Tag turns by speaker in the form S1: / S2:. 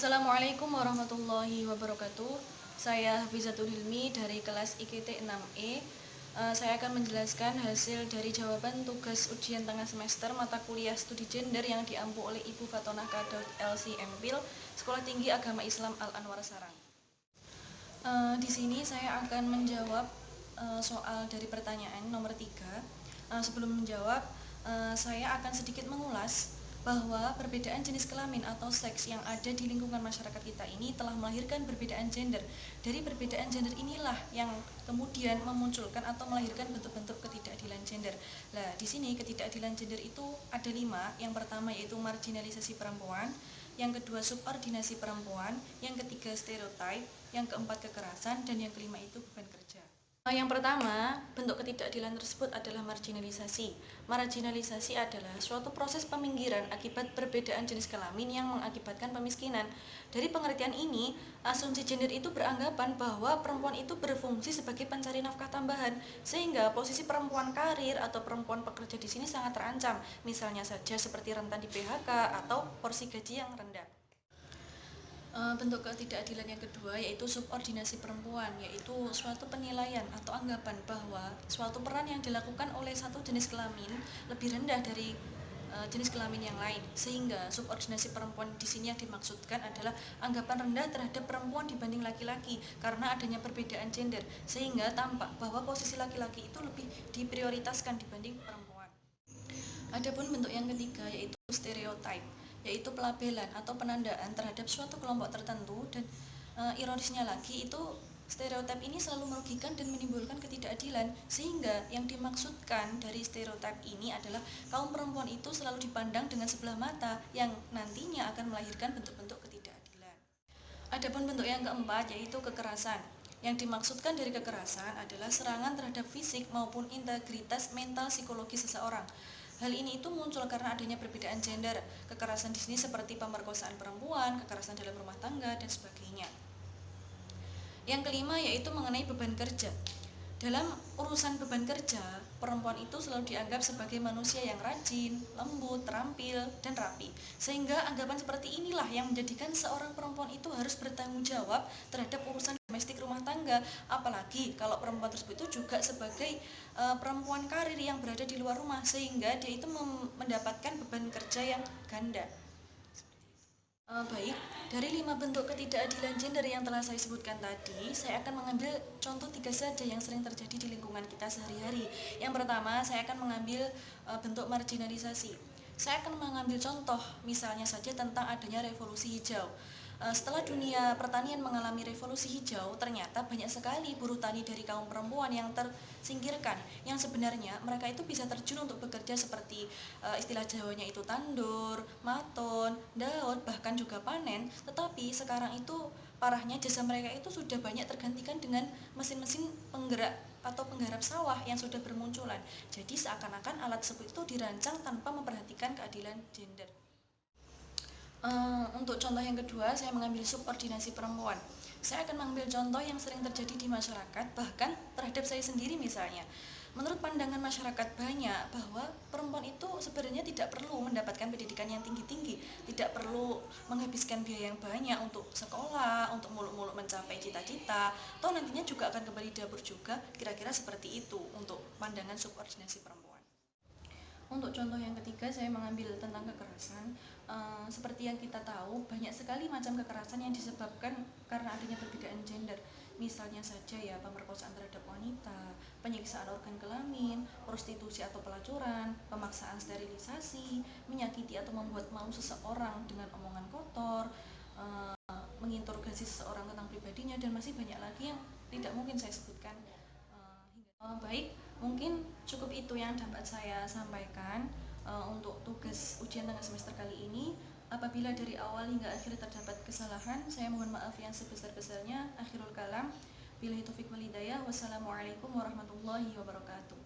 S1: Assalamualaikum warahmatullahi wabarakatuh. Saya Hafizatul Hilmi dari kelas IKT 6E. Saya akan menjelaskan hasil dari jawaban tugas ujian tengah semester mata kuliah studi gender yang diampu oleh Ibu Fatonah Kadaud LC MPhil, Sekolah Tinggi Agama Islam Al-Anwar Sarang. Di sini saya akan menjawab soal dari pertanyaan nomor 3. Sebelum menjawab, saya akan sedikit mengulas bahwa perbedaan jenis kelamin atau seks yang ada di lingkungan masyarakat kita ini telah melahirkan perbedaan gender. Dari perbedaan gender inilah yang kemudian memunculkan atau melahirkan bentuk-bentuk ketidakadilan gender. Nah, di sini ketidakadilan gender itu ada 5. Yang pertama yaitu marginalisasi perempuan, yang kedua subordinasi perempuan, yang ketiga stereotip, yang keempat kekerasan, dan yang kelima itu beban kerja. Yang pertama, bentuk ketidakadilan tersebut adalah marginalisasi. Marginalisasi adalah suatu proses peminggiran akibat perbedaan jenis kelamin yang mengakibatkan pemiskinan. Dari pengertian ini, asumsi gender itu beranggapan bahwa perempuan itu berfungsi sebagai pencari nafkah tambahan, sehingga posisi perempuan karir atau perempuan pekerja di sini sangat terancam, misalnya saja seperti rentan di PHK atau porsi gaji yang rendah. Bentuk ketidakadilan yang kedua yaitu subordinasi perempuan, yaitu suatu penilaian atau anggapan bahwa suatu peran yang dilakukan oleh satu jenis kelamin lebih rendah dari jenis kelamin yang lain, sehingga subordinasi perempuan di sini yang dimaksudkan adalah anggapan rendah terhadap perempuan dibanding laki-laki karena adanya perbedaan gender, sehingga tampak bahwa posisi laki-laki itu lebih diprioritaskan dibanding perempuan. Adapun bentuk yang ketiga yaitu stereotip, yaitu pelabelan atau penandaan terhadap suatu kelompok tertentu, dan ironisnya lagi itu stereotip ini selalu merugikan dan menimbulkan ketidakadilan, sehingga yang dimaksudkan dari stereotip ini adalah kaum perempuan itu selalu dipandang dengan sebelah mata yang nantinya akan melahirkan bentuk-bentuk ketidakadilan. Adapun bentuk yang keempat yaitu kekerasan. Yang dimaksudkan dari kekerasan adalah serangan terhadap fisik maupun integritas mental psikologi seseorang. Hal ini itu muncul karena adanya perbedaan gender. Kekerasan di sini seperti pemerkosaan perempuan, kekerasan dalam rumah tangga, dan sebagainya. Yang kelima yaitu mengenai beban kerja. Dalam urusan beban kerja, perempuan itu selalu dianggap sebagai manusia yang rajin, lembut, terampil, dan rapi. Sehingga anggapan seperti inilah yang menjadikan seorang perempuan itu harus bertanggung jawab terhadap urusan domestik rumah tangga. Apalagi kalau perempuan tersebut itu juga sebagai perempuan karir yang berada di luar rumah, sehingga dia itu mendapatkan beban kerja yang ganda. Baik, dari 5 bentuk ketidakadilan gender yang telah saya sebutkan tadi, saya akan mengambil contoh 3 saja yang sering terjadi di lingkungan kita sehari-hari. Yang pertama, saya akan mengambil bentuk marginalisasi. Saya akan mengambil contoh, misalnya saja tentang adanya revolusi hijau. Setelah dunia pertanian mengalami revolusi hijau, ternyata banyak sekali buruh tani dari kaum perempuan yang tersingkirkan, yang sebenarnya mereka itu bisa terjun untuk bekerja seperti istilah Jawanya itu tandur, maton, daud, bahkan juga panen. Tetapi sekarang itu parahnya jasa mereka itu sudah banyak tergantikan dengan mesin-mesin penggerak atau penggarap sawah yang sudah bermunculan. Jadi seakan-akan alat tersebut itu dirancang tanpa memperhatikan keadilan gender. Untuk contoh yang kedua, saya mengambil subordinasi perempuan. Saya akan mengambil contoh yang sering terjadi di masyarakat, bahkan terhadap saya sendiri misalnya. Menurut pandangan masyarakat banyak bahwa perempuan itu sebenarnya tidak perlu mendapatkan pendidikan yang tinggi-tinggi, tidak perlu menghabiskan biaya yang banyak untuk sekolah, untuk muluk-muluk mencapai cita-cita, atau nantinya juga akan kembali dapur juga, kira-kira seperti itu untuk pandangan subordinasi perempuan. Untuk contoh yang ketiga, saya mengambil tentang kekerasan. Seperti yang kita tahu, banyak sekali macam kekerasan yang disebabkan karena adanya perbedaan gender. Misalnya saja ya, pemerkosaan terhadap wanita, penyiksaan organ kelamin, prostitusi atau pelacuran, pemaksaan sterilisasi, menyakiti atau membuat malu seseorang dengan omongan kotor, menginterogasi seseorang tentang pribadinya, dan masih banyak lagi yang tidak mungkin saya sebutkan. Baik, mungkin cukup itu yang dapat saya sampaikan untuk tugas ujian tengah semester kali ini. Apabila dari awal hingga akhir terdapat kesalahan, saya mohon maaf yang sebesar-besarnya. Akhirul kalam, billahi taufiq wal hidayah. Wassalamualaikum warahmatullahi wabarakatuh.